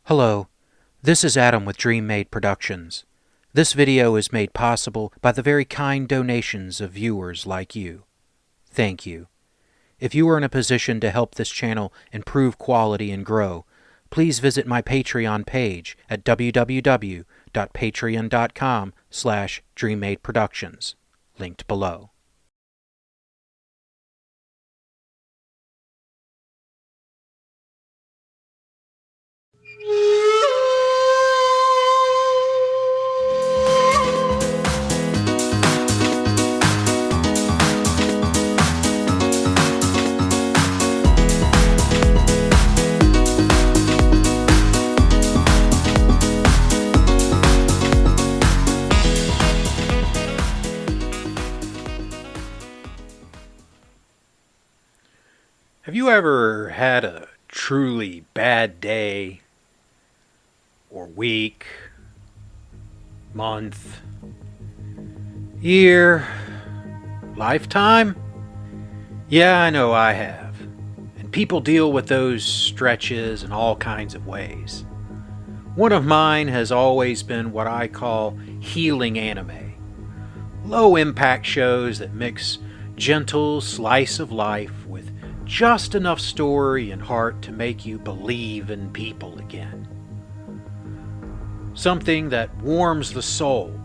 Hello, this is Adam with DreamMade Productions. This video is made possible by the very kind donations of viewers like you. Thank you. If you are in a position to help this channel improve quality and grow, please visit my Patreon page at www.patreon.com/DreamMadeProductions, linked below. Have you ever had a truly bad day, or week, month, year, lifetime? Yeah, I know I have. And people deal with those stretches in all kinds of ways. One of mine has always been what I call healing anime. Low impact shows that mix gentle slice of life with just enough story and heart to make you believe in people again. Something that warms the soul,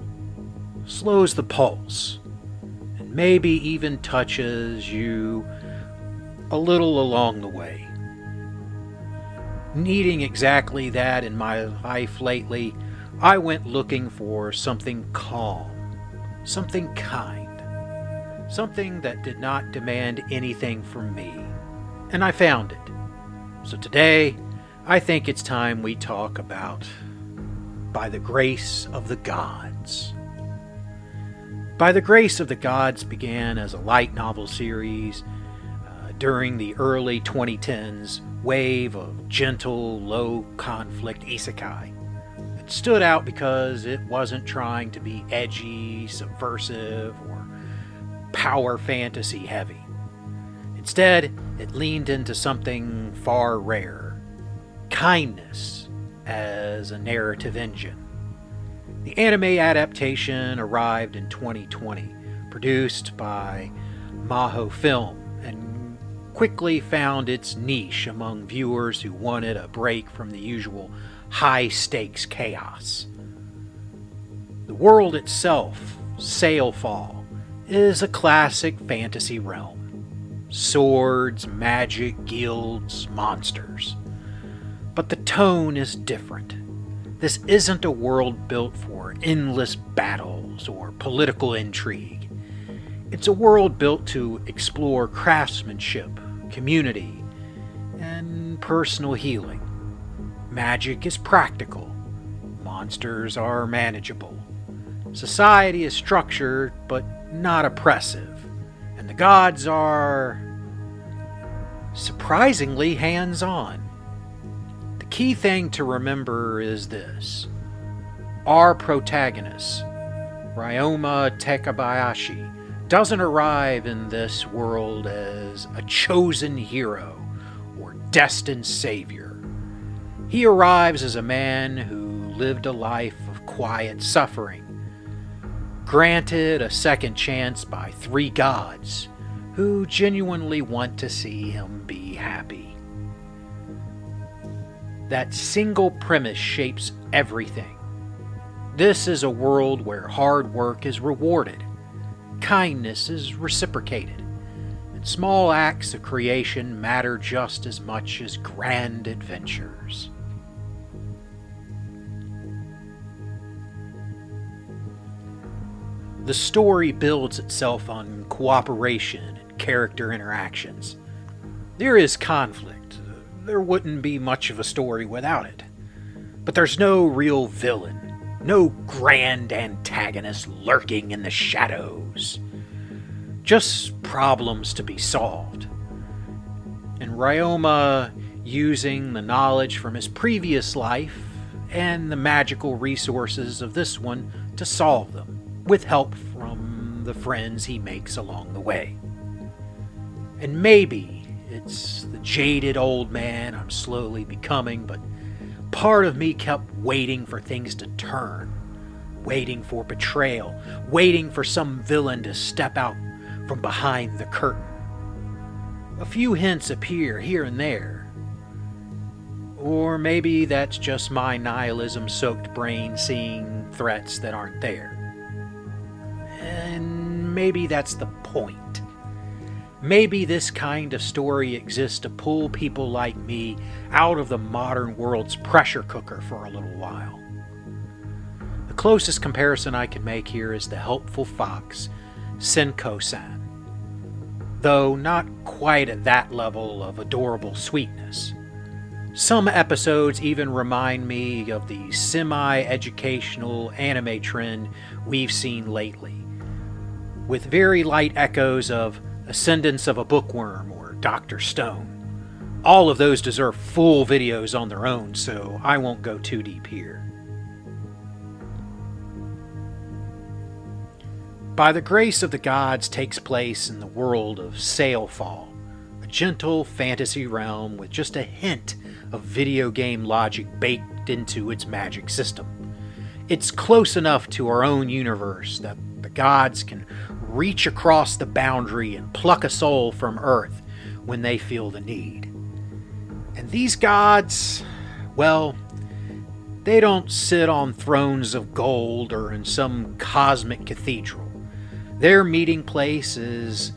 slows the pulse, and maybe even touches you a little along the way. Needing exactly that in my life lately, I went looking for something calm, something kind, something that did not demand anything from me. And I found it. So today, I think it's time we talk about By the Grace of the Gods. By the Grace of the Gods began as a light novel series during the early 2010s wave of gentle, low-conflict isekai. It stood out because it wasn't trying to be edgy, subversive, or power fantasy heavy. Instead, it leaned into something far rarer: kindness as a narrative engine. The anime adaptation arrived in 2020, produced by Maho Film, and quickly found its niche among viewers who wanted a break from the usual high-stakes chaos. The world itself, Sailfall, is a classic fantasy realm. Swords, magic, guilds, monsters. But the tone is different. This isn't a world built for endless battles or political intrigue. It's a world built to explore craftsmanship, community, and personal healing. Magic is practical. Monsters are manageable. Society is structured but not oppressive. And the gods are surprisingly hands-on. The key thing to remember is this: our protagonist, Ryoma Takabayashi, doesn't arrive in this world as a chosen hero or destined savior. He arrives as a man who lived a life of quiet suffering, granted a second chance by three gods who genuinely want to see him be happy. That single premise shapes everything. This is a world where hard work is rewarded, kindness is reciprocated, and small acts of creation matter just as much as grand adventures. The story builds itself on cooperation and character interactions. There is conflict. There wouldn't be much of a story without it. But there's no real villain, no grand antagonist lurking in the shadows. Just problems to be solved. And Ryoma using the knowledge from his previous life and the magical resources of this one to solve them, with help from the friends he makes along the way. And maybe it's the jaded old man I'm slowly becoming, but part of me kept waiting for things to turn, waiting for betrayal, waiting for some villain to step out from behind the curtain. A few hints appear here and there. Or maybe that's just my nihilism-soaked brain seeing threats that aren't there. And maybe that's the point. Maybe this kind of story exists to pull people like me out of the modern world's pressure cooker for a little while. The closest comparison I can make here is the helpful fox, Senko-san, though not quite at that level of adorable sweetness. Some episodes even remind me of the semi-educational anime trend we've seen lately, with very light echoes of Ascendance of a Bookworm or Dr. Stone. All of those deserve full videos on their own, so I won't go too deep here. By the Grace of the Gods takes place in the world of Sailfall, a gentle fantasy realm with just a hint of video game logic baked into its magic system. It's close enough to our own universe that the gods can reach across the boundary and pluck a soul from Earth when they feel the need. And these gods, well, they don't sit on thrones of gold or in some cosmic cathedral. Their meeting place is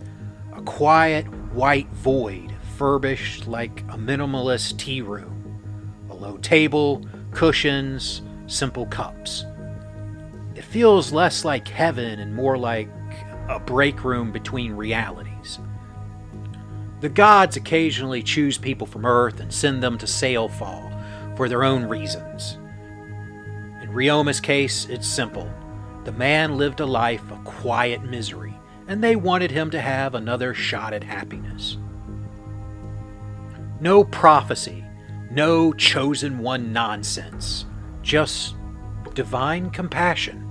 a quiet white void furbished like a minimalist tea room. A low table, cushions, simple cups. It feels less like heaven and more like a break room between realities. The gods occasionally choose people from Earth and send them to Sailfall for their own reasons. In Ryoma's case, it's simple. The man lived a life of quiet misery, and they wanted him to have another shot at happiness. No prophecy, no chosen one nonsense, just divine compassion.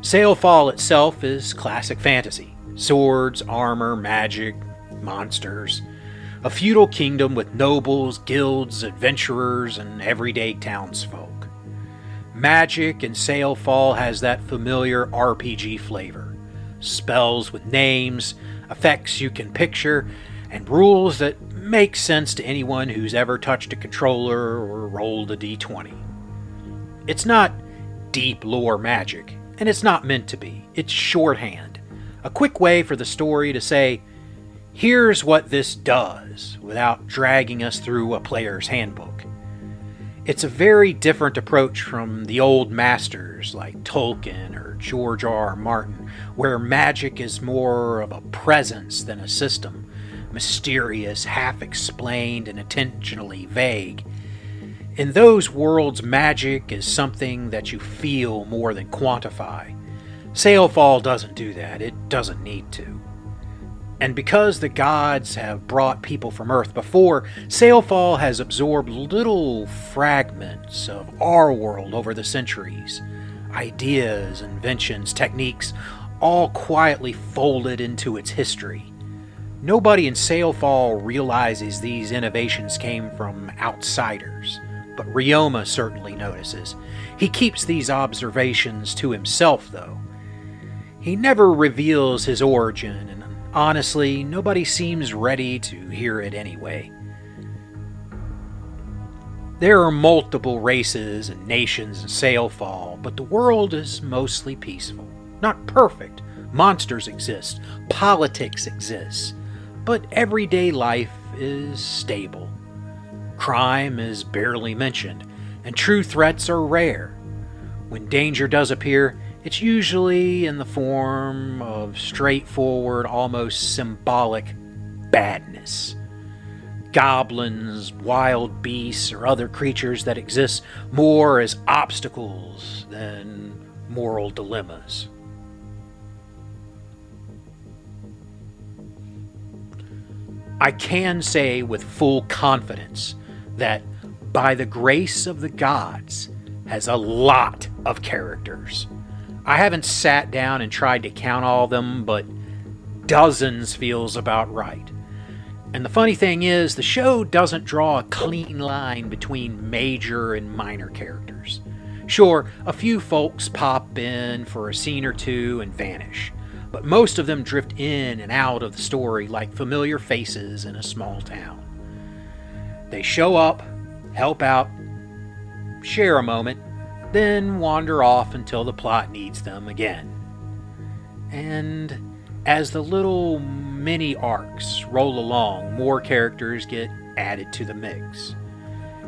Sailfall itself is classic fantasy. Swords, armor, magic, monsters. A feudal kingdom with nobles, guilds, adventurers, and everyday townsfolk. Magic in Sailfall has that familiar RPG flavor. Spells with names, effects you can picture, and rules that make sense to anyone who's ever touched a controller or rolled a d20. It's not deep lore magic, and it's not meant to be. It's shorthand. A quick way for the story to say, here's what this does, without dragging us through a player's handbook. It's a very different approach from the old masters like Tolkien or George R. R. Martin, where magic is more of a presence than a system, mysterious, half-explained, and intentionally vague. In those worlds, magic is something that you feel more than quantify. Sailfall doesn't do that. It doesn't need to. And because the gods have brought people from Earth before, Sailfall has absorbed little fragments of our world over the centuries. Ideas, inventions, techniques, all quietly folded into its history. Nobody in Sailfall realizes these innovations came from outsiders. But Ryoma certainly notices. He keeps these observations to himself, though. He never reveals his origin, and honestly, nobody seems ready to hear it anyway. There are multiple races and nations in Sailfall, but the world is mostly peaceful. Not perfect. Monsters exist. Politics exists. But everyday life is stable. Crime is barely mentioned, and true threats are rare. When danger does appear, it's usually in the form of straightforward, almost symbolic badness. Goblins, wild beasts, or other creatures that exist more as obstacles than moral dilemmas. I can say with full confidence that By the Grace of the Gods has a lot of characters. I haven't sat down and tried to count all of them, but dozens feels about right. And the funny thing is, the show doesn't draw a clean line between major and minor characters. Sure, a few folks pop in for a scene or two and vanish, but most of them drift in and out of the story like familiar faces in a small town. They show up, help out, share a moment, then wander off until the plot needs them again. And as the little mini arcs roll along, more characters get added to the mix.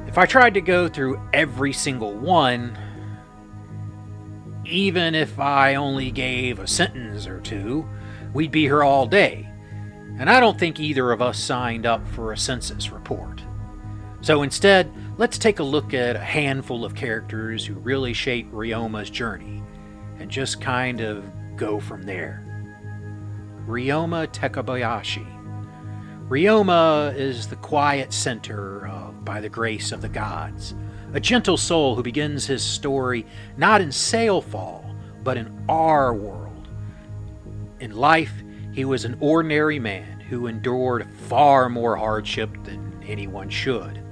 If I tried to go through every single one, even if I only gave a sentence or two, we'd be here all day. And I don't think either of us signed up for a census report. So instead, let's take a look at a handful of characters who really shape Ryoma's journey, and just kind of go from there. Ryoma Takabayashi. Ryoma is the quiet center of By the Grace of the Gods, a gentle soul who begins his story not in Sailfall, but in our world. In life, he was an ordinary man who endured far more hardship than anyone should.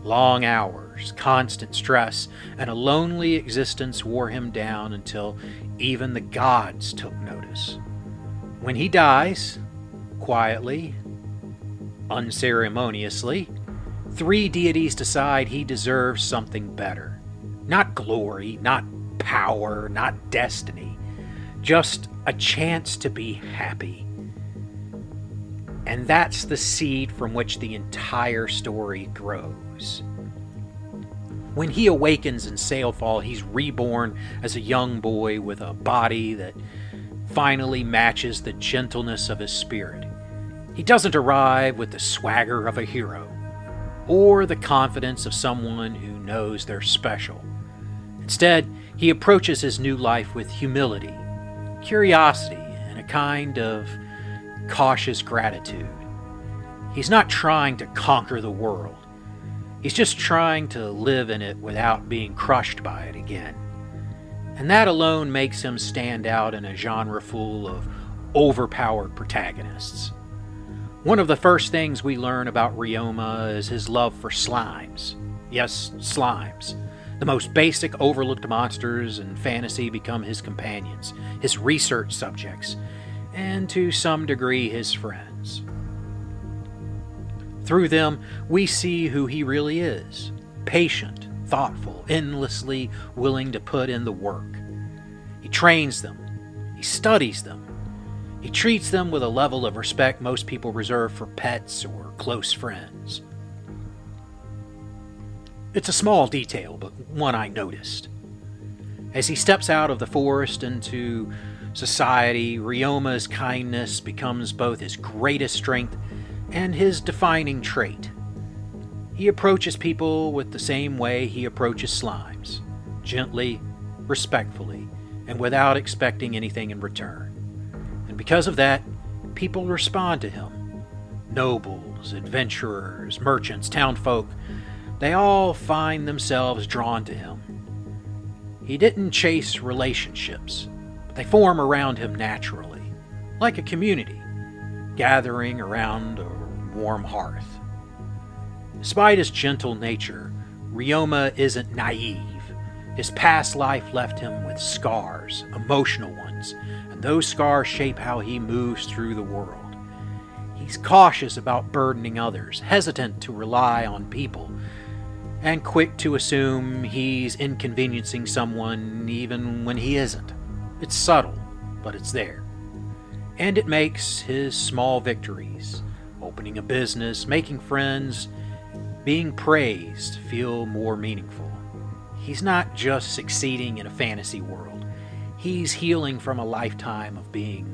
Long hours, constant stress, and a lonely existence wore him down until even the gods took notice. When he dies, quietly, unceremoniously, 3 deities decide he deserves something better. Not glory, not power, not destiny. Just a chance to be happy. And that's the seed from which the entire story grows. When he awakens in Sailfall, he's reborn as a young boy with a body that finally matches the gentleness of his spirit. He doesn't arrive with the swagger of a hero, or the confidence of someone who knows they're special. Instead, he approaches his new life with humility, curiosity, and a kind of cautious gratitude. He's not trying to conquer the world. He's just trying to live in it without being crushed by it again. And that alone makes him stand out in a genre full of overpowered protagonists. One of the first things we learn about Ryoma is his love for slimes. Yes, slimes. The most basic, overlooked monsters in fantasy become his companions, his research subjects, and to some degree his friends. Through them, we see who he really is: patient, thoughtful, endlessly willing to put in the work. He trains them, he studies them, he treats them with a level of respect most people reserve for pets or close friends. It's a small detail, but one I noticed. As he steps out of the forest into society, Ryoma's kindness becomes both his greatest strength and his defining trait. He approaches people with the same way he approaches slimes, gently, respectfully, and without expecting anything in return. And because of that, people respond to him. Nobles, adventurers, merchants, townfolk, they all find themselves drawn to him. He didn't chase relationships, but they form around him naturally, like a community, gathering around a warm hearth. Despite his gentle nature, Ryoma isn't naive. His past life left him with scars, emotional ones, and those scars shape how he moves through the world. He's cautious about burdening others, hesitant to rely on people, and quick to assume he's inconveniencing someone even when he isn't. It's subtle, but it's there. And it makes his small victories, opening a business, making friends, being praised, feel more meaningful. He's not just succeeding in a fantasy world. He's healing from a lifetime of being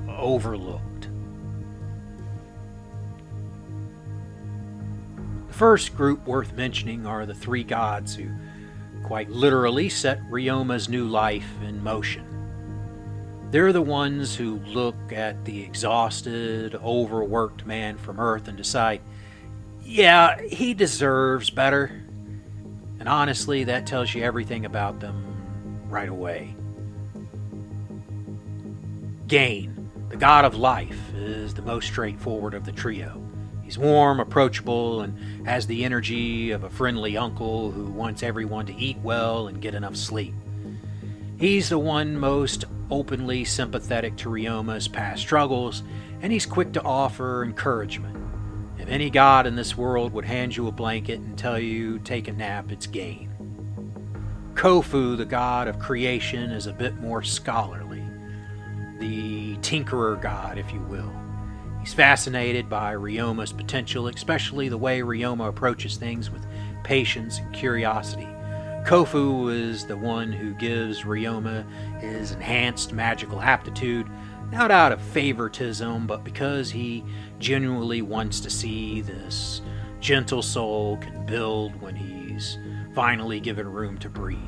overlooked. The first group worth mentioning are the 3 gods who quite literally set Ryoma's new life in motion. They're the ones who look at the exhausted, overworked man from Earth and decide, yeah, he deserves better. And honestly, that tells you everything about them right away. Gain, The god of life is the most straightforward of the trio. He's warm, approachable, and has the energy of a friendly uncle who wants everyone to eat well and get enough sleep. He's the one most openly sympathetic to Ryoma's past struggles, and he's quick to offer encouragement. If any god in this world would hand you a blanket and tell you take a nap, it's Gain. Kofu, the god of creation, is a bit more scholarly. The tinkerer god, if you will. He's fascinated by Ryoma's potential, especially the way Ryoma approaches things with patience and curiosity. Kofu is the one who gives Ryoma his enhanced magical aptitude, not out of favoritism, but because he genuinely wants to see this gentle soul can build when he's finally given room to breathe.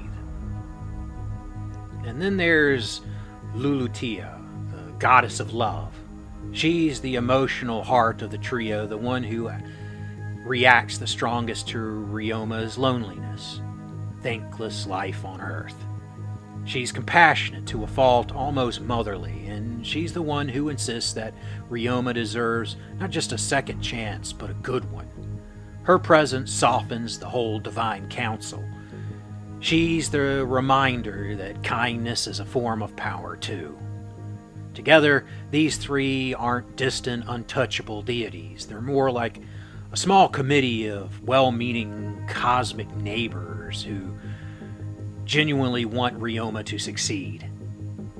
And then there's Lulutia, the goddess of love. She's the emotional heart of the trio, the one who reacts the strongest to Ryoma's loneliness, thankless life on Earth. She's compassionate to a fault, almost motherly, and she's the one who insists that Ryoma deserves not just a second chance, but a good one. Her presence softens the whole divine council. She's the reminder that kindness is a form of power, too. Together, these three aren't distant, untouchable deities. They're more like a small committee of well-meaning cosmic neighbors who genuinely want Ryoma to succeed.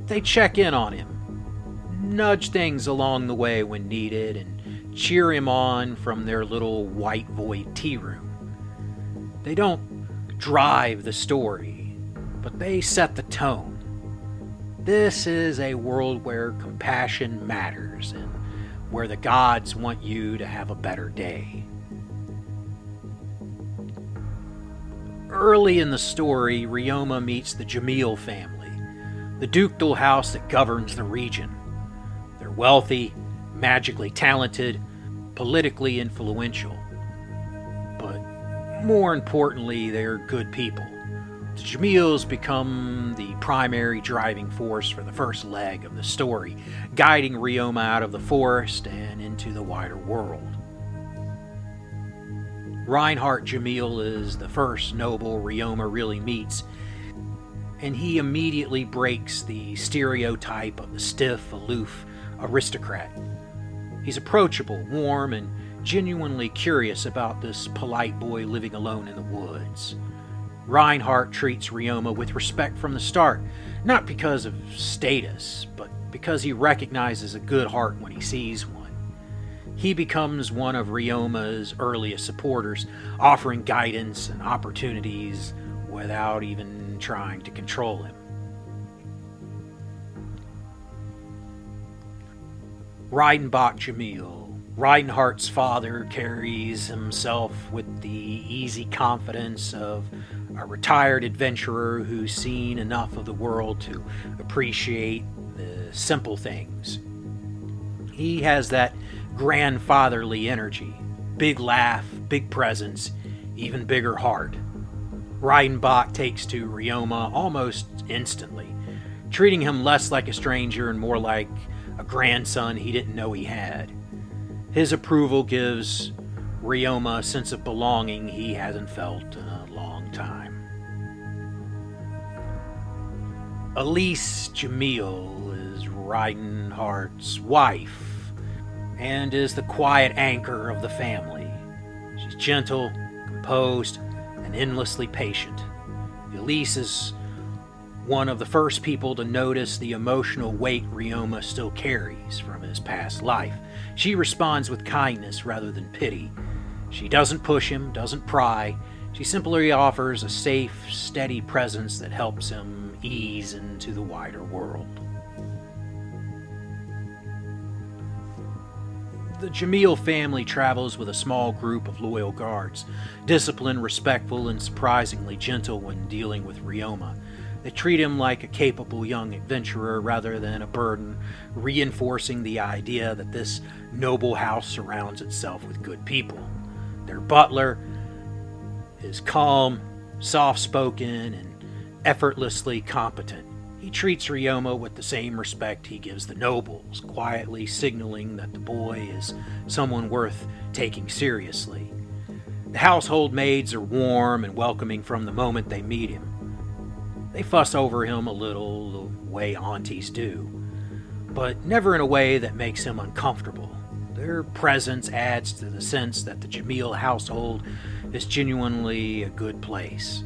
They check in on him, nudge things along the way when needed, and cheer him on from their little white void tea room. They don't drive the story, but they set the tone. This is a world where compassion matters and where the gods want you to have a better day. Early in the story, Ryoma meets the Jamil family, the ducal house that governs the region. They're wealthy, magically talented, politically influential. But more importantly, they're good people. The Jamils become the primary driving force for the first leg of the story, guiding Ryoma out of the forest and into the wider world. Reinhardt Jamil is the first noble Ryoma really meets, and he immediately breaks the stereotype of the stiff, aloof aristocrat. He's approachable, warm, and genuinely curious about this polite boy living alone in the woods. Reinhardt treats Ryoma with respect from the start, not because of status, but because he recognizes a good heart when he sees one. He becomes one of Ryoma's earliest supporters, offering guidance and opportunities without even trying to control him. Reidenbach Jamil. Reinhardt's father carries himself with the easy confidence of a retired adventurer who's seen enough of the world to appreciate the simple things. He has that grandfatherly energy, big laugh, big presence, even bigger heart. Reidenbach takes to Ryoma almost instantly, treating him less like a stranger and more like a grandson he didn't know he had. His approval gives Ryoma a sense of belonging he hasn't felt in a long time. Elise Jamil is Reidenhardt's wife and is the quiet anchor of the family. She's gentle, composed, and endlessly patient. Elise is one of the first people to notice the emotional weight Ryoma still carries from his past life. She responds with kindness rather than pity. She doesn't push him, doesn't pry. She simply offers a safe, steady presence that helps him ease into the wider world. The Jamil family travels with a small group of loyal guards, disciplined, respectful, and surprisingly gentle when dealing with Ryoma. They treat him like a capable young adventurer rather than a burden, reinforcing the idea that this noble house surrounds itself with good people. Their butler is calm, soft-spoken, and effortlessly competent. He treats Ryoma with the same respect he gives the nobles, quietly signaling that the boy is someone worth taking seriously. The household maids are warm and welcoming from the moment they meet him. They fuss over him a little, the way aunties do, but never in a way that makes him uncomfortable. Their presence adds to the sense that the Jamil household is genuinely a good place,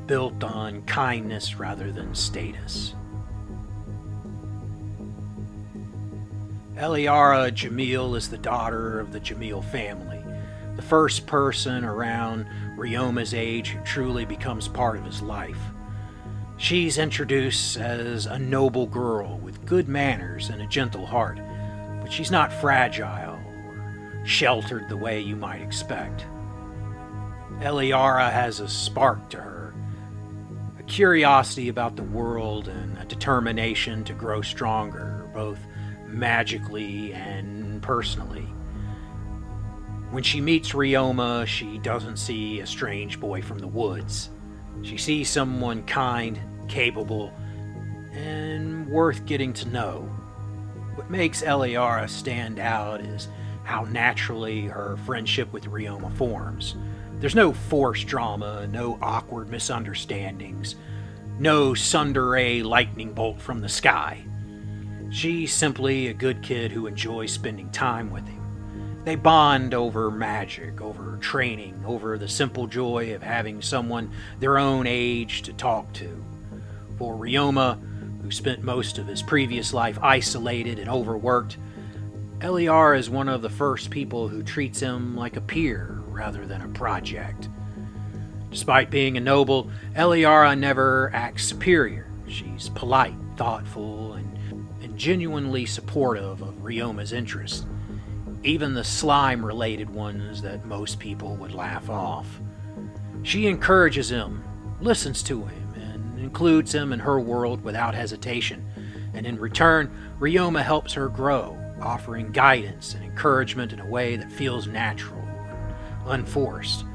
built on kindness rather than status. Eliara Jamil is the daughter of the Jamil family, the first person around Ryoma's age who truly becomes part of his life. She's introduced as a noble girl with good manners and a gentle heart, but she's not fragile or sheltered the way you might expect. Eliara has a spark to her, a curiosity about the world and a determination to grow stronger, both magically and personally. When she meets Ryoma, she doesn't see a strange boy from the woods. She sees someone kind, capable, and worth getting to know. What makes Eliara stand out is how naturally her friendship with Ryoma forms. There's no forced drama, no awkward misunderstandings, no tsundere lightning bolt from the sky. She's simply a good kid who enjoys spending time with him. They bond over magic, over training, over the simple joy of having someone their own age to talk to. For Ryoma, who spent most of his previous life isolated and overworked, Eliara is one of the first people who treats him like a peer rather than a project. Despite being a noble, Eliara never acts superior. She's polite, thoughtful, and genuinely supportive of Ryoma's interests, even the slime-related ones that most people would laugh off. She encourages him, listens to him, and includes him in her world without hesitation, and in return, Ryoma helps her grow, offering guidance and encouragement in a way that feels natural and unforced.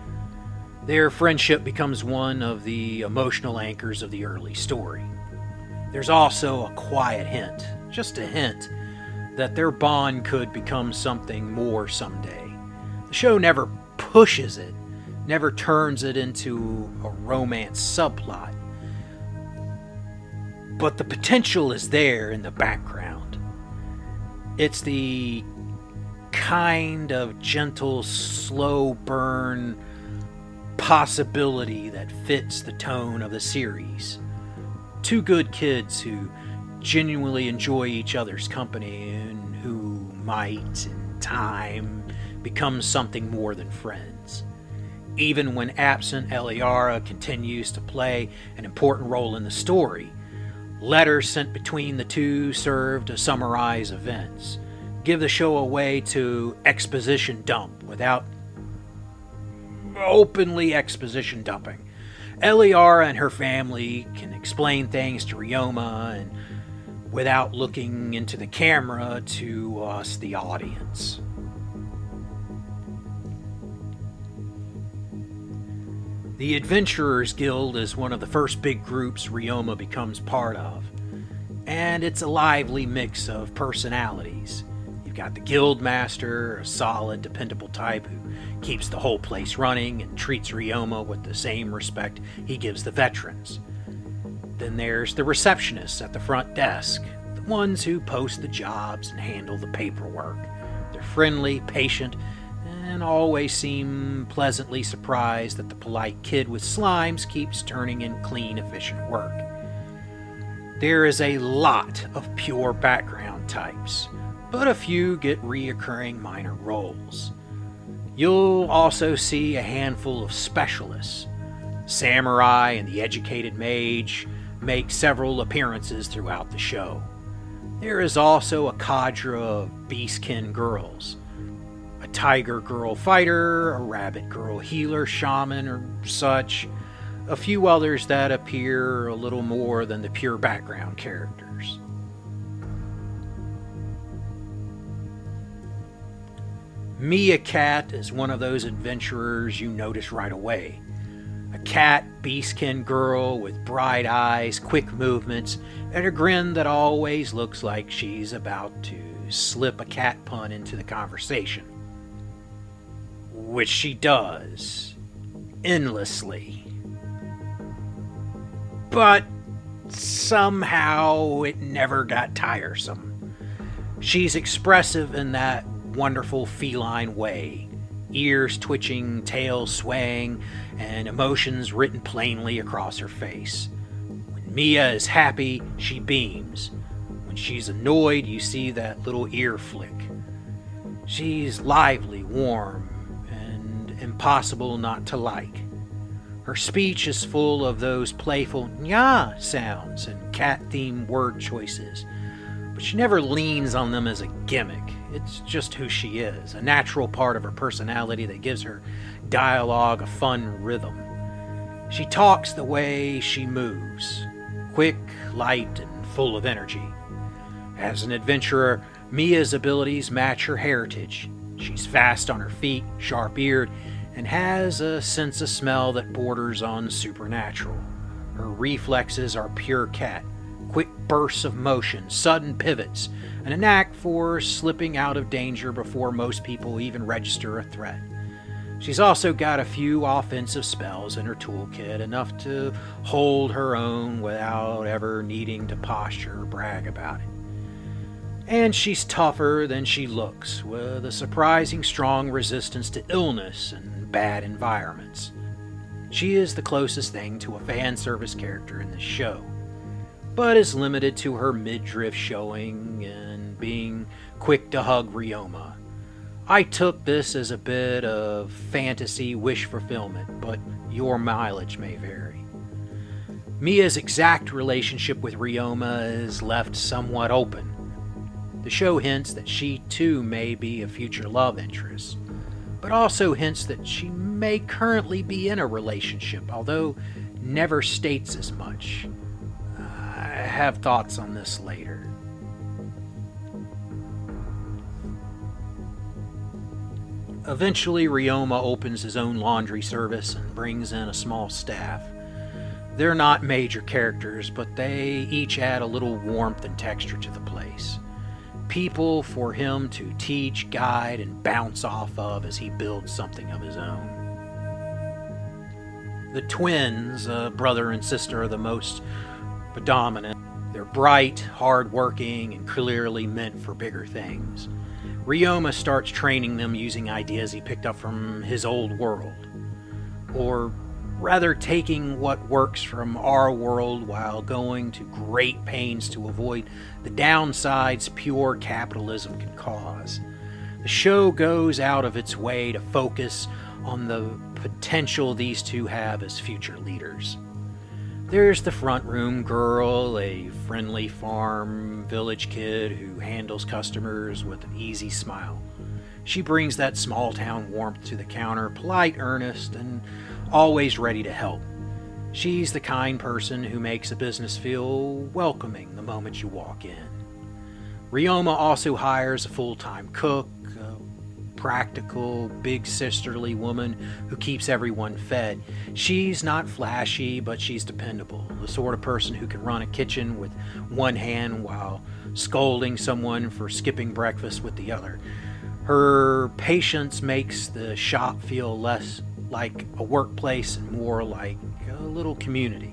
Their friendship becomes one of the emotional anchors of the early story. There's also a quiet hint, just a hint, that their bond could become something more someday. The show never pushes it, never turns it into a romance subplot. But the potential is there in the background. It's the kind of gentle, slow burn possibility that fits the tone of the series. Two good kids who genuinely enjoy each other's company and who might, in time, become something more than friends. Even when absent, Eliara continues to play an important role in the story. Letters sent between the two serve to summarize events, give the show a way to exposition dump without openly exposition dumping. Eliara and her family can explain things to Ryoma and without looking into the camera to us, the audience. The Adventurers Guild is one of the first big groups Ryoma becomes part of, and it's a lively mix of personalities. You've got the guild master, a solid, dependable type who keeps the whole place running and treats Ryoma with the same respect he gives the veterans. Then there's the receptionists at the front desk, the ones who post the jobs and handle the paperwork. They're friendly, patient, and always seem pleasantly surprised that the polite kid with slimes keeps turning in clean, efficient work. There is a lot of pure background types, but a few get reoccurring minor roles. You'll also see a handful of specialists. Samurai and the educated mage make several appearances throughout the show. There is also a cadre of beastkin girls. A tiger girl fighter, a rabbit girl healer, shaman, or such. A few others that appear a little more than the pure background characters. Mia Cat is one of those adventurers you notice right away. A cat beastkin girl with bright eyes, quick movements, and a grin that always looks like she's about to slip a cat pun into the conversation. Which she does, endlessly. But somehow it never got tiresome. She's expressive in that wonderful feline way, ears twitching, tail swaying, and emotions written plainly across her face. When Mia is happy, she beams. When she's annoyed, you see that little ear flick. She's lively, warm, and impossible not to like. Her speech is full of those playful "nya" sounds and cat-themed word choices, but she never leans on them as a gimmick. It's just who she is, a natural part of her personality that gives her dialogue a fun rhythm. She talks the way she moves, quick, light, and full of energy. As an adventurer, Mia's abilities match her heritage. She's fast on her feet, sharp-eared, and has a sense of smell that borders on supernatural. Her reflexes are pure cat, quick bursts of motion, sudden pivots, and a knack for slipping out of danger before most people even register a threat. She's also got a few offensive spells in her toolkit, enough to hold her own without ever needing to posture or brag about it. And she's tougher than she looks, with a surprising strong resistance to illness and bad environments. She is the closest thing to a fan service character in this show, but is limited to her midriff showing and being quick to hug Ryoma. I took this as a bit of fantasy wish fulfillment, but your mileage may vary. Mia's exact relationship with Ryoma is left somewhat open. The show hints that she too may be a future love interest, but also hints that she may currently be in a relationship, although never states as much. I have thoughts on this later. Eventually, Ryoma opens his own laundry service and brings in a small staff. They're not major characters, but they each add a little warmth and texture to the place. People for him to teach, guide, and bounce off of as he builds something of his own. The twins, brother and sister, are the most predominant. They're bright, hard-working, and clearly meant for bigger things. Ryoma starts training them using ideas he picked up from his old world. Or rather, taking what works from our world while going to great pains to avoid the downsides pure capitalism can cause. The show goes out of its way to focus on the potential these two have as future leaders. There's the front room girl, a friendly farm village kid who handles customers with an easy smile. She brings that small town warmth to the counter, polite, earnest, and always ready to help. She's the kind person who makes a business feel welcoming the moment you walk in. Ryoma also hires a full-time cook, a practical, big sisterly woman who keeps everyone fed. She's not flashy, but she's dependable, the sort of person who can run a kitchen with one hand while scolding someone for skipping breakfast with the other. Her patience makes the shop feel less like a workplace and more like a little community.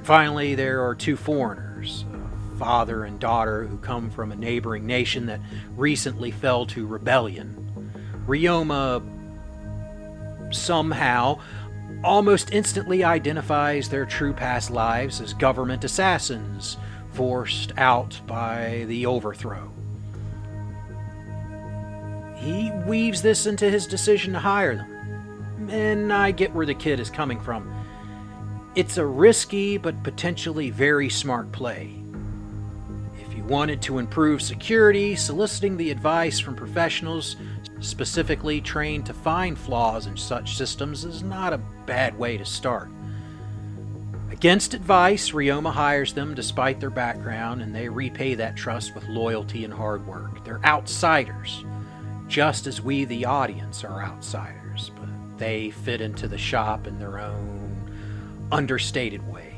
Finally, there are two foreigners, a father and daughter who come from a neighboring nation that recently fell to rebellion. Ryoma somehow almost instantly identifies their true past lives as government assassins forced out by the overthrow. He weaves this into his decision to hire them, and I get where the kid is coming from. It's a risky but potentially very smart play. If you wanted to improve security, soliciting the advice from professionals specifically trained to find flaws in such systems is not a bad way to start. Against advice, Ryoma hires them despite their background, and they repay that trust with loyalty and hard work. They're outsiders, just as we, the audience, are outsiders, but they fit into the shop in their own understated way.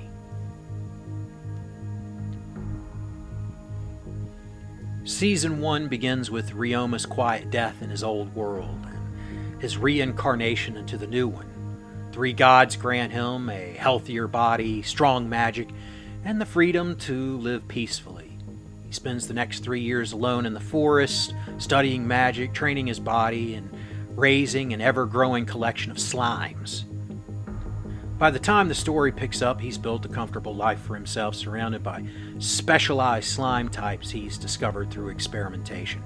Season 1 begins with Ryoma's quiet death in his old world and his reincarnation into the new one. 3 gods grant him a healthier body, strong magic, and the freedom to live peacefully. He spends the next 3 years alone in the forest, studying magic, training his body, and raising an ever-growing collection of slimes. By the time the story picks up, he's built a comfortable life for himself, surrounded by specialized slime types he's discovered through experimentation.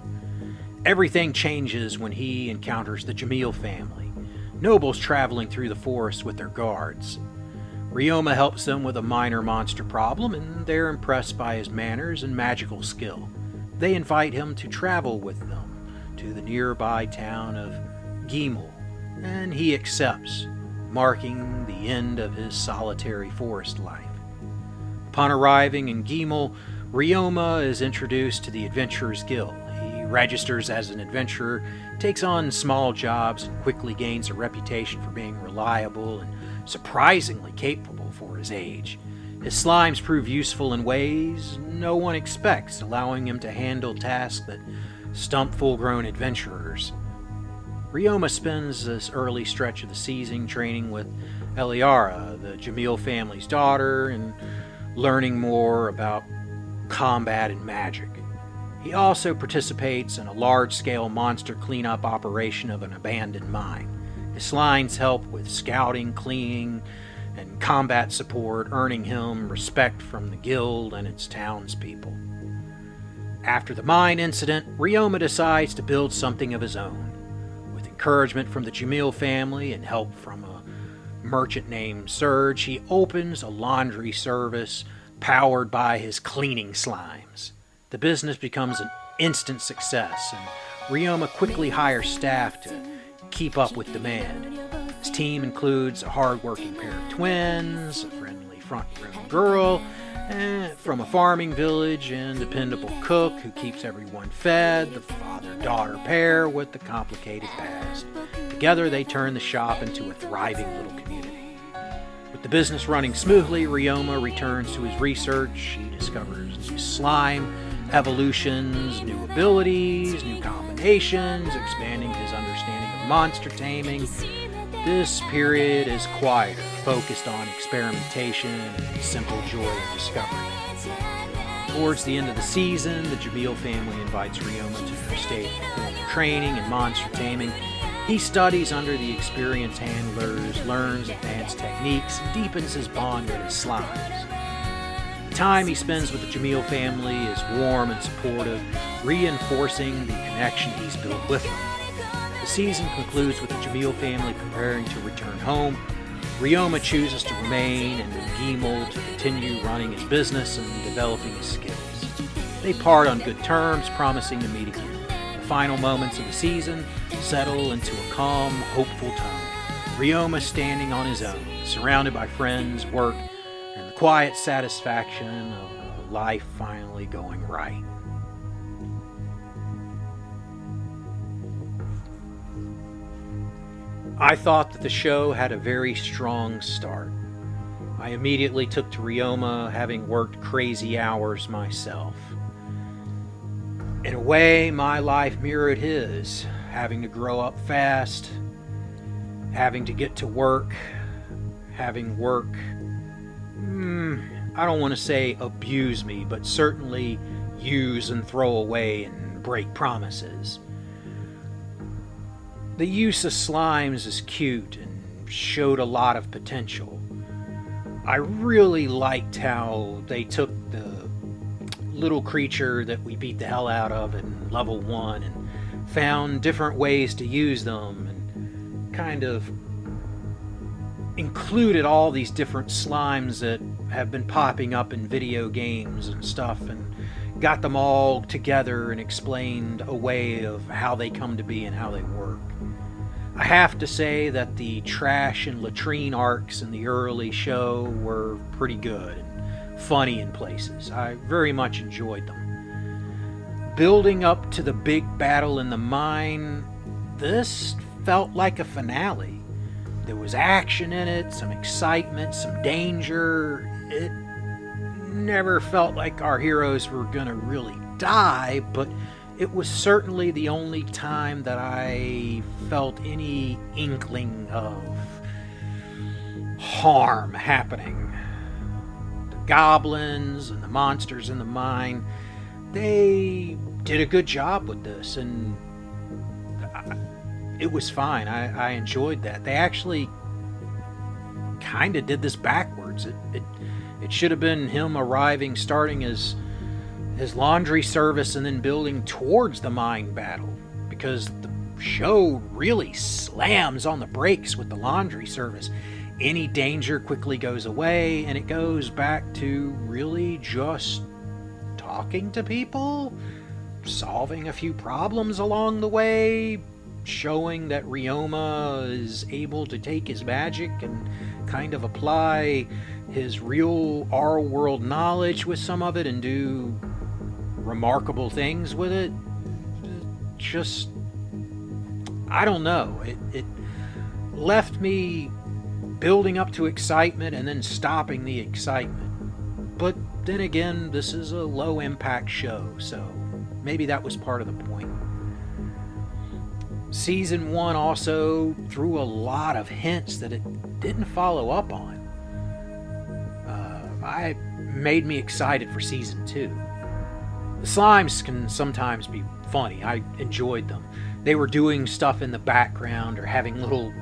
Everything changes when he encounters the Jamil family, nobles traveling through the forest with their guards. Ryoma helps them with a minor monster problem, and they're impressed by his manners and magical skill. They invite him to travel with them to the nearby town of Gimel, and he accepts, marking the end of his solitary forest life. Upon arriving in Gimel, Ryoma is introduced to the Adventurers Guild. He registers as an adventurer, takes on small jobs, and quickly gains a reputation for being reliable and surprisingly capable for his age. His slimes prove useful in ways no one expects, allowing him to handle tasks that stump full-grown adventurers. Ryoma spends this early stretch of the season training with Eliara, the Jamil family's daughter, and learning more about combat and magic. He also participates in a large-scale monster cleanup operation of an abandoned mine. His slimes help with scouting, cleaning, and combat support, earning him respect from the guild and its townspeople. After the mine incident, Ryoma decides to build something of his own. With encouragement from the Jamil family and help from a merchant named Serge, he opens a laundry service powered by his cleaning slimes. The business becomes an instant success, and Ryoma quickly hires staff to keep up with demand. His team includes a hard-working pair of twins, a friendly front-room girl from a farming village, and a dependable cook who keeps everyone fed, the father-daughter pair with the complicated past. Together, they turn the shop into a thriving little community. With the business running smoothly, Ryoma returns to his research. He discovers new slime evolutions, new abilities, new combinations, expanding his understanding of monster taming. This period is quieter, focused on experimentation and simple joy of discovery. Towards the end of the season, the Jamil family invites Ryoma to their state for training in monster taming. He studies under the experienced handlers, learns advanced techniques, and deepens his bond with his slimes. The time he spends with the Jamil family is warm and supportive, reinforcing the connection he's built with them. The season concludes with the Jamil family preparing to return home. Ryoma chooses to remain in Gimel to continue running his business and developing his skills. They part on good terms, promising to meet again. The final moments of the season settle into a calm, hopeful tone. Ryoma standing on his own, surrounded by friends, work, and the quiet satisfaction of life finally going right. I thought that the show had a very strong start. I immediately took to Ryoma, having worked crazy hours myself. In a way, my life mirrored his, having to grow up fast, having to get to work, having work, I don't want to say abuse me, but certainly use and throw away and break promises. The use of slimes is cute and showed a lot of potential. I really liked how they took the little creature that we beat the hell out of in level 1 and found different ways to use them and kind of included all these different slimes that have been popping up in video games and stuff and got them all together and explained a way of how they come to be and how they work. I have to say that the trash and latrine arcs in the early show were pretty good and funny in places. I very much enjoyed them. Building up to the big battle in the mine, this felt like a finale. There was action in it, some excitement, some danger. It never felt like our heroes were going to really die, but it was certainly the only time that I felt any inkling of harm happening. The goblins and the monsters in the mine, they did a good job with this, and it was fine. I enjoyed that. They actually kind of did this backwards. It should have been him arriving, starting his laundry service, and then building towards the mine battle, because the show really slams on the brakes with the laundry service. Any danger quickly goes away, and it goes back to really just talking to people, solving a few problems along the way, showing that Ryoma is able to take his magic and kind of apply his real our world knowledge with some of it and do remarkable things with it. Just, I don't know. It left me building up to excitement and then stopping the excitement. But then again, this is a low impact show, so maybe that was part of the point. Season 1 also threw a lot of hints that it didn't follow up on. I made me excited for Season 2. The slimes can sometimes be funny. I enjoyed them. They were doing stuff in the background or having little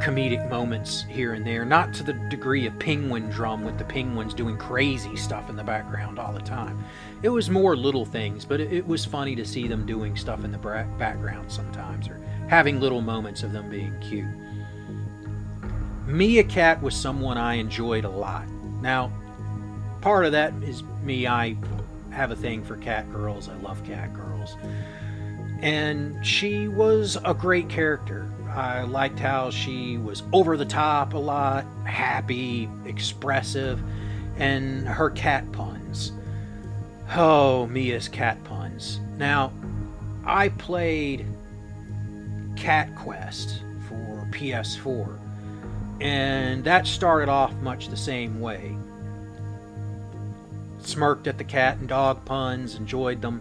comedic moments here and there. Not to the degree of Penguin Drum with the penguins doing crazy stuff in the background all the time. It was more little things, but it was funny to see them doing stuff in the background sometimes, or having little moments of them being cute. Mia Cat was someone I enjoyed a lot. Now, part of that is me. I have a thing for cat girls. I love cat girls. And she was a great character. I liked how she was over the top a lot, happy, expressive, and her cat puns. Oh, Mia's cat puns. Now, I played Cat Quest for PS4, and that started off much the same way. Smirked at the cat and dog puns, enjoyed them,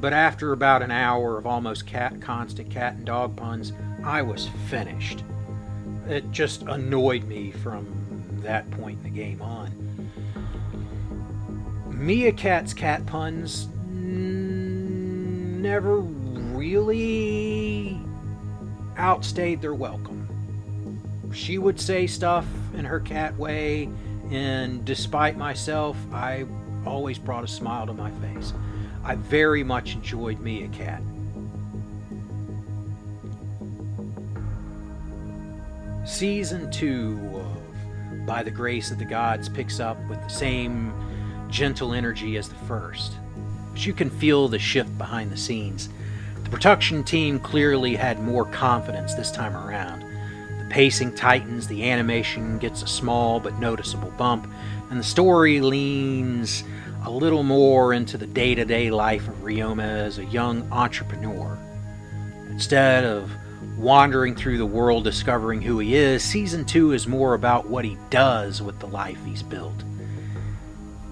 but after about an hour of almost constant cat and dog puns, I was finished. It just annoyed me from that point in the game on. Mia Cat's cat puns never really outstayed their welcome. She would say stuff in her cat way, and despite myself, I always brought a smile to my face. I very much enjoyed Mia Cat. Season 2 of By the Grace of the Gods picks up with the same gentle energy as the first, but you can feel the shift behind the scenes. The production team clearly had more confidence this time around. The pacing tightens, the animation gets a small but noticeable bump, and the story leans a little more into the day-to-day life of Ryoma as a young entrepreneur. Instead of wandering through the world discovering who he is, Season 2 is more about what he does with the life he's built.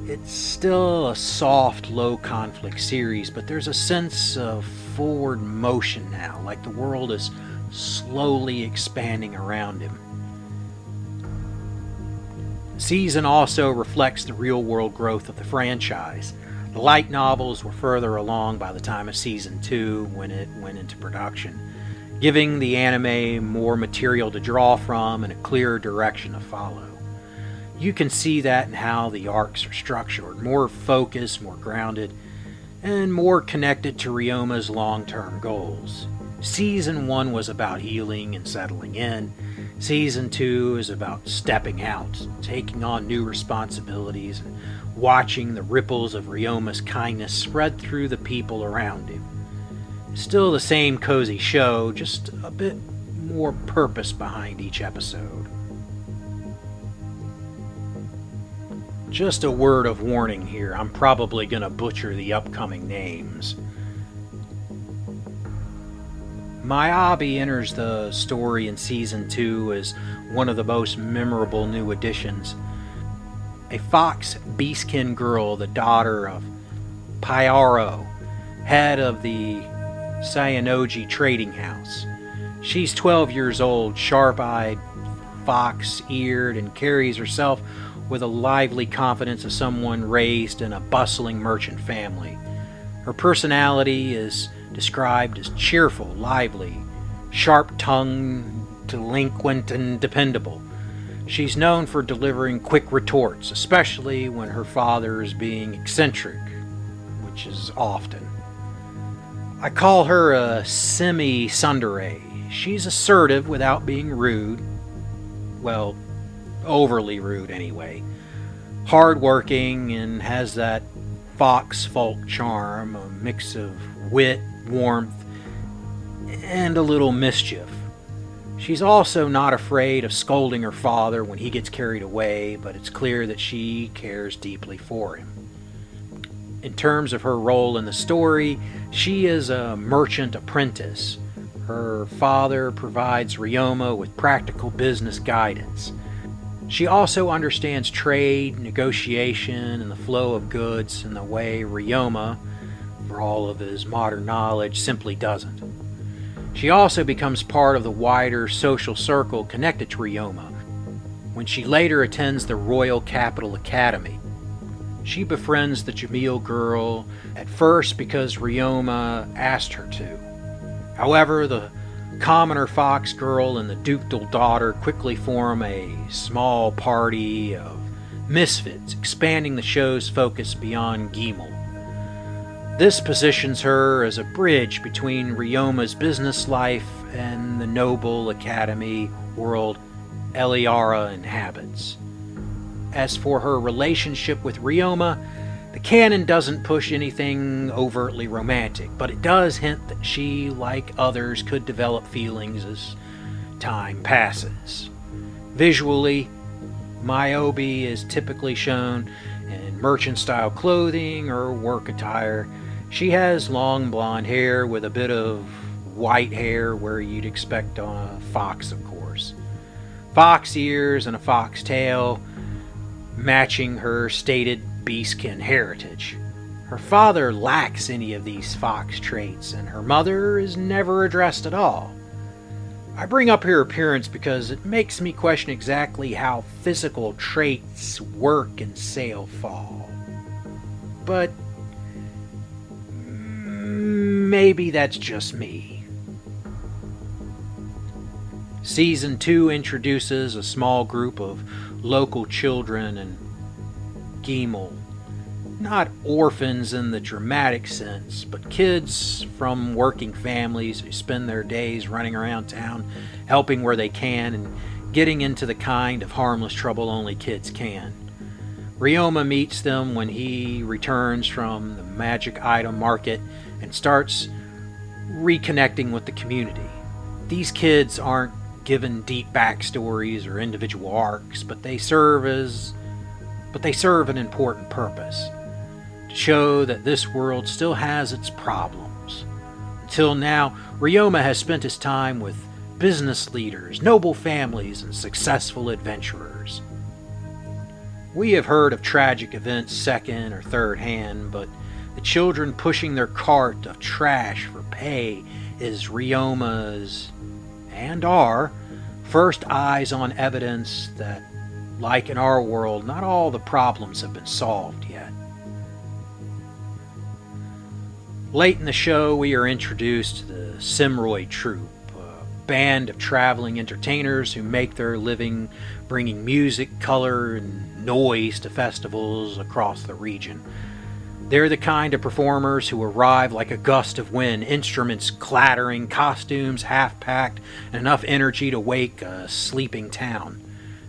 It's still a soft, low-conflict series, but there's a sense of forward motion now, like the world is slowly expanding around him. The season also reflects the real-world growth of the franchise. The light novels were further along by the time of Season 2 when it went into production, giving the anime more material to draw from and a clearer direction to follow. You can see that in how the arcs are structured, more focused, more grounded, and more connected to Ryoma's long-term goals. Season 1 was about healing and settling in. Season 2 is about stepping out, taking on new responsibilities, and watching the ripples of Ryoma's kindness spread through the people around him. Still the same cozy show, just a bit more purpose behind each episode. Just a word of warning here, I'm probably going to butcher the upcoming names. Myabi enters the story in Season 2 as one of the most memorable new additions. A fox beastkin girl, the daughter of Pyaro, head of the Cyanoji trading house. She's 12 years old, sharp-eyed, fox-eared, and carries herself with a lively confidence of someone raised in a bustling merchant family. Her personality is described as cheerful, lively, sharp-tongued, delinquent, and dependable. She's known for delivering quick retorts, especially when her father is being eccentric, which is often. I call her a semi-tsundere. She's assertive without being rude. Well, overly rude anyway. Hardworking and has that fox folk charm, a mix of wit, warmth, and a little mischief. She's also not afraid of scolding her father when he gets carried away, but it's clear that she cares deeply for him. In terms of her role in the story, she is a merchant apprentice. Her father provides Ryoma with practical business guidance. She also understands trade, negotiation, and the flow of goods in the way Ryoma, for all of his modern knowledge, simply doesn't. She also becomes part of the wider social circle connected to Ryoma when she later attends the Royal Capital Academy. She befriends the Jamil girl, at first because Ryoma asked her to. However, the commoner fox girl and the ducal daughter quickly form a small party of misfits, expanding the show's focus beyond Gimel. This positions her as a bridge between Ryoma's business life and the noble academy world Eliara inhabits. As for her relationship with Ryoma, the canon doesn't push anything overtly romantic, but it does hint that she, like others, could develop feelings as time passes. Visually, Myobi is typically shown in merchant-style clothing or work attire. She has long blonde hair with a bit of white hair where you'd expect on a fox, of course. Fox ears and a fox tail, matching her stated beastkin heritage. Her father lacks any of these fox traits, and her mother is never addressed at all. I bring up her appearance because it makes me question exactly how physical traits work in Sailfall. But maybe that's just me. Season 2 introduces a small group of local children in Gimel. Not orphans in the dramatic sense, but kids from working families who spend their days running around town, helping where they can, and getting into the kind of harmless trouble only kids can. Ryoma meets them when he returns from the magic item market and starts reconnecting with the community. These kids aren't given deep backstories or individual arcs, but they serve an important purpose. To show that this world still has its problems. Until now, Ryoma has spent his time with business leaders, noble families, and successful adventurers. We have heard of tragic events second or third hand, but the children pushing their cart of trash for pay is Ryoma's, and our, first eyes on evidence that, like in our world, not all the problems have been solved yet. Late in the show, we are introduced to the Simroid Troupe, a band of traveling entertainers who make their living bringing music, color, and noise to festivals across the region. They're the kind of performers who arrive like a gust of wind, instruments clattering, costumes half-packed, and enough energy to wake a sleeping town.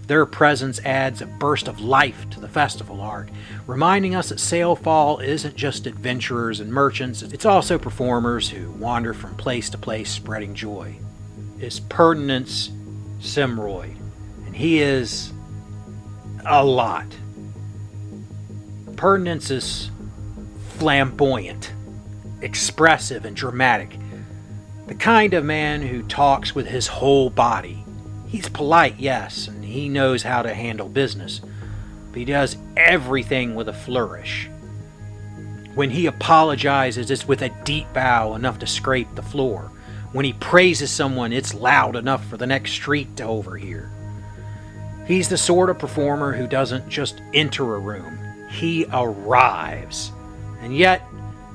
Their presence adds a burst of life to the festival art, reminding us that Sailfall isn't just adventurers and merchants, it's also performers who wander from place to place spreading joy. It's Pertinence Simroid, and he is a lot. Pertinence is flamboyant, expressive, and dramatic. The kind of man who talks with his whole body. He's polite, yes, and he knows how to handle business, but he does everything with a flourish. When he apologizes, it's with a deep bow enough to scrape the floor. When he praises someone, it's loud enough for the next street to overhear. He's the sort of performer who doesn't just enter a room, he arrives. And yet,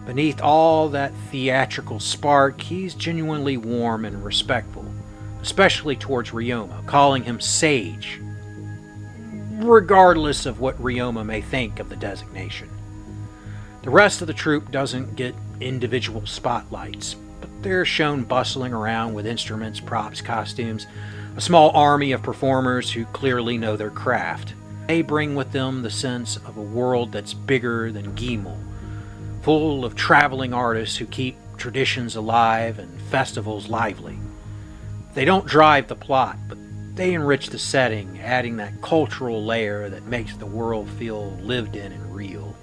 beneath all that theatrical spark, he's genuinely warm and respectful, especially towards Ryoma, calling him sage, regardless of what Ryoma may think of the designation. The rest of the troupe doesn't get individual spotlights, but they're shown bustling around with instruments, props, costumes, a small army of performers who clearly know their craft. They bring with them the sense of a world that's bigger than Gimel, full of traveling artists who keep traditions alive and festivals lively. They don't drive the plot, but they enrich the setting, adding that cultural layer that makes the world feel lived in and real.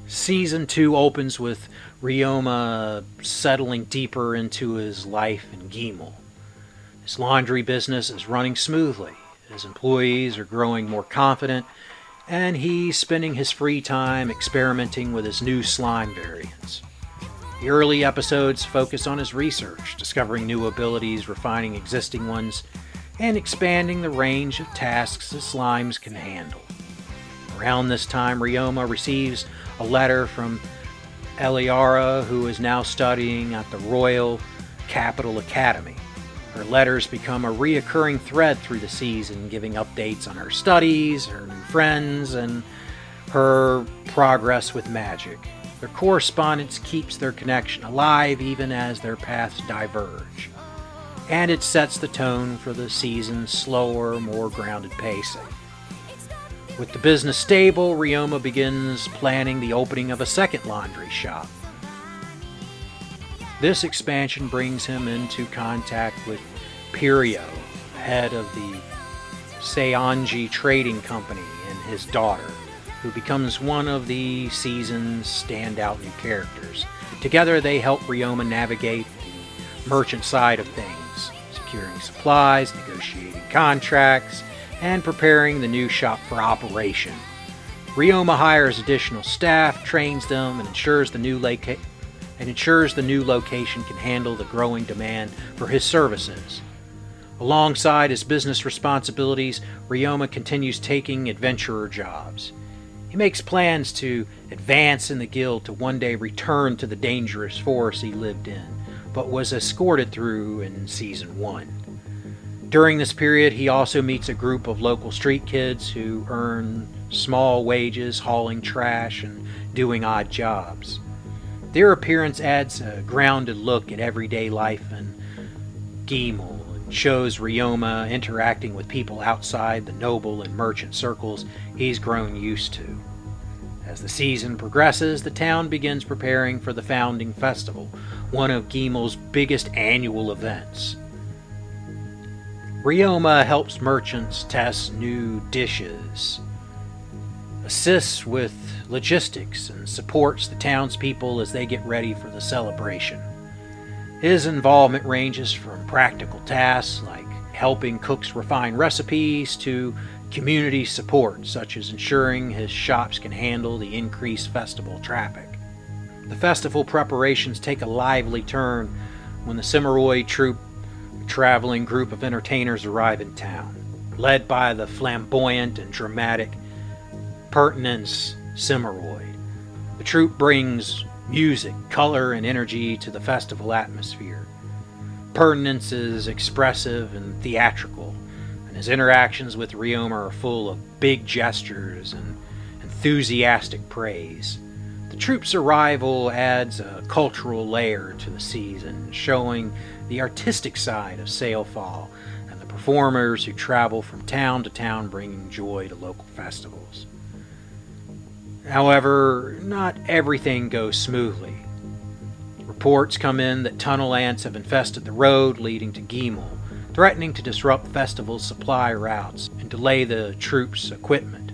Season 2 opens with Ryoma settling deeper into his life in Gimel. His laundry business is running smoothly. His employees are growing more confident, and he's spending his free time experimenting with his new slime variants. The early episodes focus on his research, discovering new abilities, refining existing ones, and expanding the range of tasks his slimes can handle. Around this time, Ryoma receives a letter from Eliara, who is now studying at the Royal Capital Academy. Her letters become a reoccurring thread through the season, giving updates on her studies, her new friends, and her progress with magic. Their correspondence keeps their connection alive even as their paths diverge. And it sets the tone for the season's slower, more grounded pacing. With the business stable, Ryoma begins planning the opening of a second laundry shop. This expansion brings him into contact with Pirio, head of the Seonji Trading Company, and his daughter, who becomes one of the season's standout new characters. Together they help Ryoma navigate the merchant side of things, securing supplies, negotiating contracts, and preparing the new shop for operation. Ryoma hires additional staff, trains them, and ensures the new location can handle the growing demand for his services. Alongside his business responsibilities, Ryoma continues taking adventurer jobs. He makes plans to advance in the guild to one day return to the dangerous forest he lived in, but was escorted through in Season 1. During this period, he also meets a group of local street kids who earn small wages hauling trash and doing odd jobs. Their appearance adds a grounded look at everyday life in Gimel and shows Ryoma interacting with people outside the noble and merchant circles he's grown used to. As the season progresses, the town begins preparing for the Founding Festival, one of Gimel's biggest annual events. Ryoma helps merchants test new dishes, assists with logistics, and supports the townspeople as they get ready for the celebration. His involvement ranges from practical tasks like helping cooks refine recipes to community support, such as ensuring his shops can handle the increased festival traffic. The festival preparations take a lively turn when the Cimarroy troupe, a traveling group of entertainers, arrive in town. Led by the flamboyant and dramatic Pertinence Cimarroy, the troupe brings music, color, and energy to the festival atmosphere. Pertinence is expressive and theatrical, and his interactions with Ryoma are full of big gestures and enthusiastic praise. The troupe's arrival adds a cultural layer to the season, showing the artistic side of Sailfall and the performers who travel from town to town bringing joy to local festivals. However, not everything goes smoothly. Reports come in that tunnel ants have infested the road leading to Gimel, threatening to disrupt festival supply routes and delay the troops' equipment.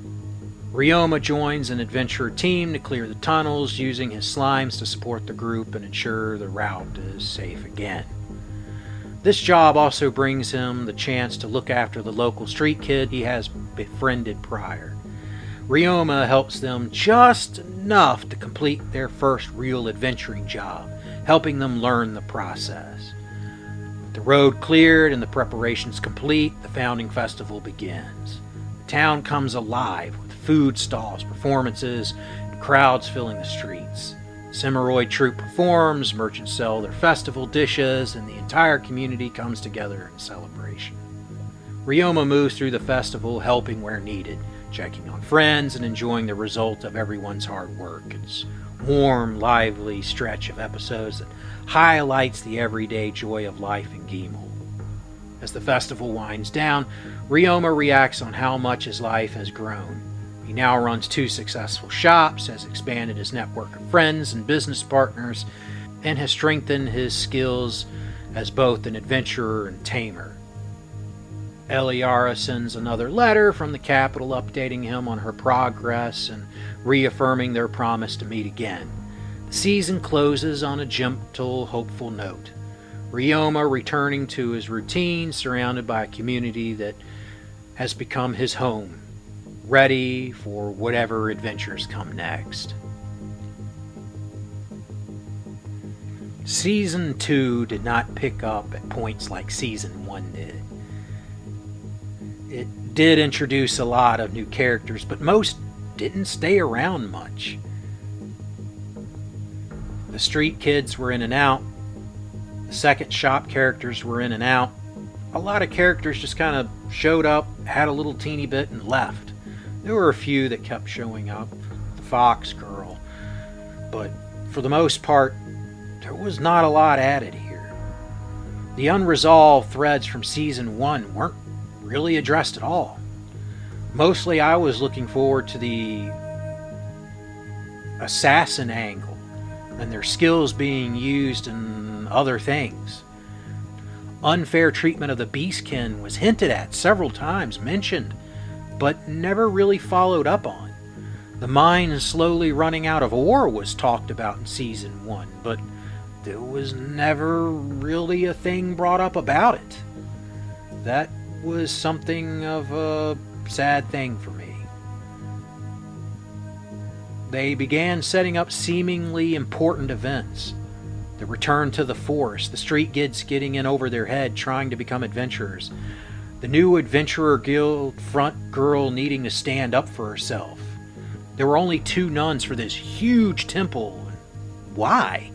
Ryoma joins an adventurer team to clear the tunnels, using his slimes to support the group and ensure the route is safe again. This job also brings him the chance to look after the local street kid he has befriended prior. Ryoma helps them just enough to complete their first real adventuring job, helping them learn the process. With the road cleared and the preparations complete, the founding festival begins. The town comes alive with food stalls, performances, and crowds filling the streets. Cimarroid troupe performs, merchants sell their festival dishes, and the entire community comes together in celebration. Ryoma moves through the festival, helping where needed, checking on friends and enjoying the result of everyone's hard work. It's a warm, lively stretch of episodes that highlights the everyday joy of life in Gimel. As the festival winds down, Ryoma reacts on how much his life has grown. He now runs 2 successful shops, has expanded his network of friends and business partners, and has strengthened his skills as both an adventurer and tamer. Eliara sends another letter from the capital updating him on her progress and reaffirming their promise to meet again. The season closes on a gentle, hopeful note. Ryoma returning to his routine, surrounded by a community that has become his home, ready for whatever adventures come next. Season 2 did not pick up at points like Season 1 did. It did introduce a lot of new characters, but most didn't stay around much. The street kids were in and out. The second shop characters were in and out. A lot of characters just kind of showed up, had a little teeny bit, and left. There were a few that kept showing up, the Fox Girl, but for the most part, there was not a lot added here. The unresolved threads from Season 1 weren't really addressed at all. Mostly I was looking forward to the assassin angle and their skills being used in other things. Unfair treatment of the Beastkin was hinted at several times, mentioned, but never really followed up on. The mine slowly running out of ore was talked about in Season 1, but there was never really a thing brought up about it. That was something of a sad thing for me. They began setting up seemingly important events. The return to the forest, the street kids getting in over their head trying to become adventurers, the new Adventurer Guild front girl needing to stand up for herself. There were only 2 nuns for this huge temple. Why?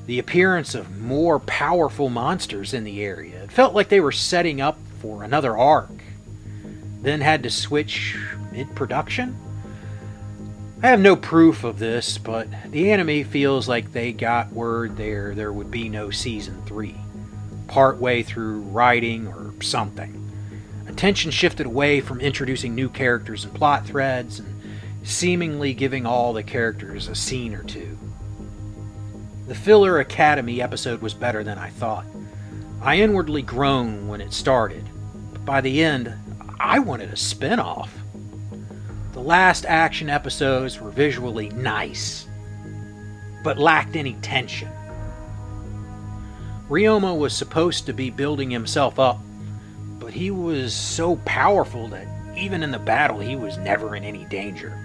The appearance of more powerful monsters in the area. It felt like they were setting up for another arc. Then had to switch mid-production? I have no proof of this, but the anime feels like they got word there would be no Season 3. Partway through writing or something. Attention shifted away from introducing new characters and plot threads and seemingly giving all the characters a scene or two. The Filler Academy episode was better than I thought. I inwardly groaned when it started, but by the end, I wanted a spin-off. The last action episodes were visually nice, but lacked any tension. Ryoma was supposed to be building himself up, but he was so powerful that even in the battle he was never in any danger.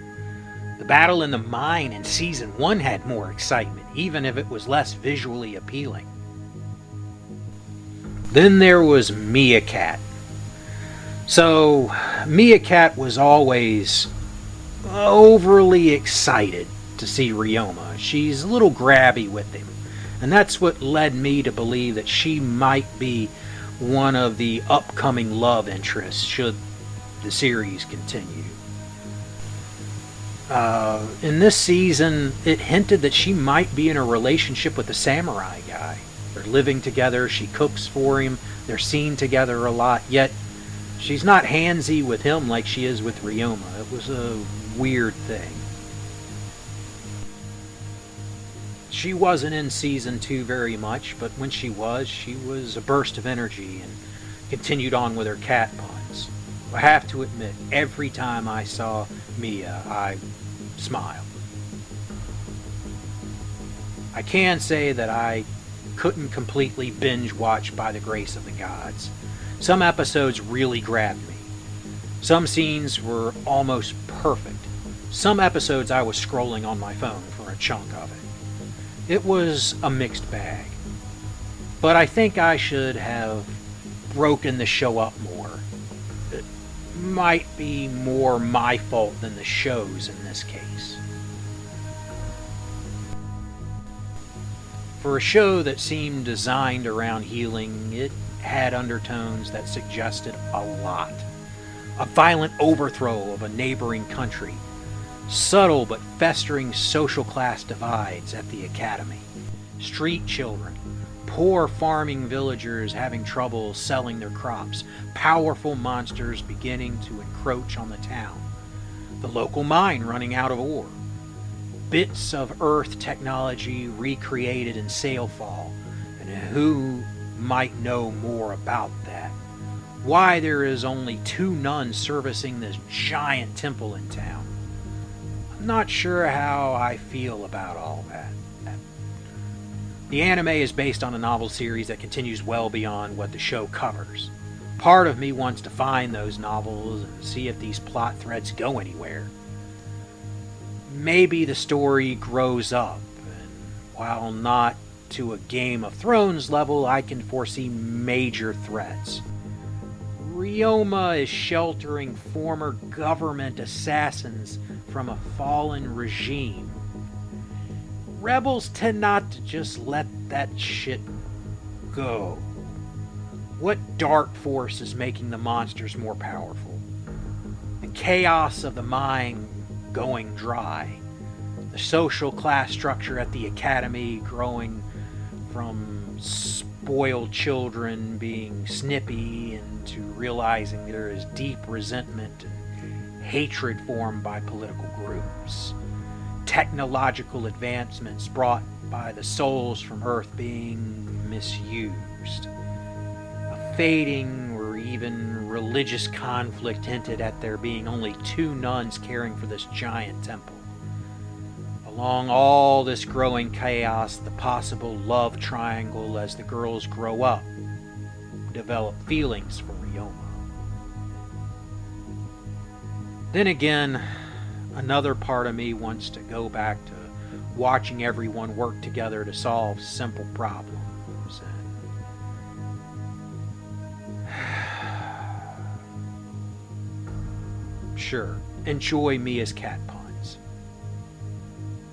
The battle in the mine in Season 1 had more excitement, even if it was less visually appealing. Then there was Meerkat. So, Meerkat was always overly excited to see Ryoma. She's a little grabby with him, and that's what led me to believe that she might be one of the upcoming love interests should the series continue. In this season, it hinted that she might be in a relationship with the samurai guy. They're living together, she cooks for him, they're seen together a lot, yet she's not handsy with him like she is with Ryoma. It was a weird thing. She wasn't in Season 2 very much, but when she was a burst of energy and continued on with her cat puns. I have to admit, every time I saw Mia, I smiled. I can say that I couldn't completely binge watch by the grace of the gods. Some episodes really grabbed me. Some scenes were almost perfect. Some episodes I was scrolling on my phone for a chunk of it. It was a mixed bag. But I think I should have broken the show up more. It might be more my fault than the show's in this case. For a show that seemed designed around healing, it had undertones that suggested a lot. A violent overthrow of a neighboring country, subtle but festering social class divides at the academy, street children, poor farming villagers having trouble selling their crops, powerful monsters beginning to encroach on the town, the local mine running out of ore, bits of Earth technology recreated in Sailfall, and who might know more about that. Why there is only 2 nuns servicing this giant temple in town. I'm not sure how I feel about all that. The anime is based on a novel series that continues well beyond what the show covers. Part of me wants to find those novels and see if these plot threads go anywhere. Maybe the story grows up, and while not to a Game of Thrones level, I can foresee major threats. Ryoma is sheltering former government assassins from a fallen regime. Rebels tend not to just let that shit go. What dark force is making the monsters more powerful? The chaos of the mine going dry. The social class structure at the academy growing from spoiled children being snippy into realizing there is deep resentment and hatred formed by political groups. Technological advancements brought by the souls from Earth being misused. A fading or even religious conflict hinted at there being only 2 nuns caring for this giant temple. Along all this growing chaos, the possible love triangle as the girls grow up, develop feelings for Ryoma. Then again, another part of me wants to go back to watching everyone work together to solve simple problems. And sure, enjoy Mia's cat puns.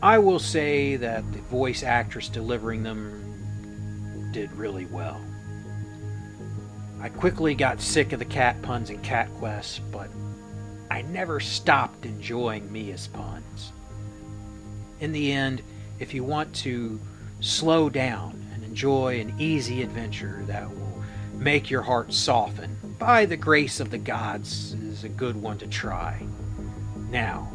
I will say that the voice actress delivering them did really well. I quickly got sick of the cat puns in Cat Quest, but I never stopped enjoying Mia's puns. In the end, if you want to slow down and enjoy an easy adventure that will make your heart soften, by the grace of the gods is a good one to try. Now,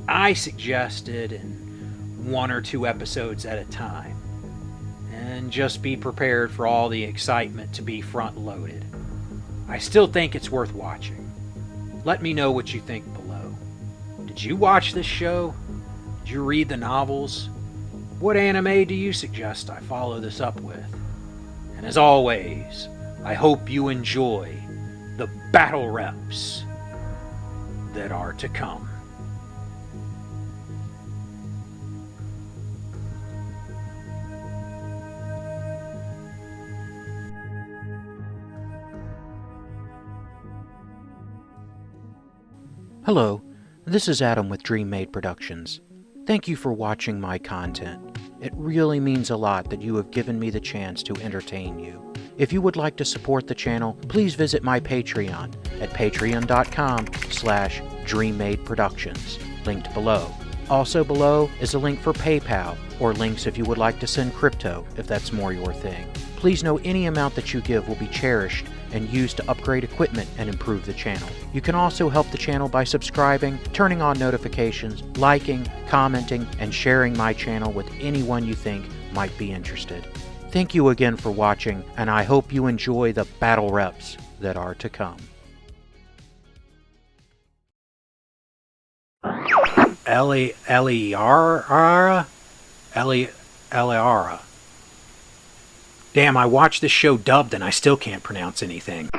I suggested in 1 or 2 episodes at a time, and just be prepared for all the excitement to be front-loaded. I still think it's worth watching. Let me know what you think below. Did you watch this show? Did you read the novels? What anime do you suggest I follow this up with? And as always, I hope you enjoy the battle reps that are to come. Hello, this is Adam with Dream Made Productions. Thank you for watching my content. It really means a lot that you have given me the chance to entertain you. If you would like to support the channel, please visit my Patreon at patreon.com/DreamMadeProductions, linked below. Also below is a link for PayPal, or links if you would like to send crypto, if that's more your thing. Please know any amount that you give will be cherished and used to upgrade equipment and improve the channel. You can also help the channel by subscribing, turning on notifications, liking, commenting, and sharing my channel with anyone you think might be interested. Thank you again for watching, and I hope you enjoy the battle reps that are to come. Eliara? Eliara. Damn, I watched this show dubbed and I still can't pronounce anything.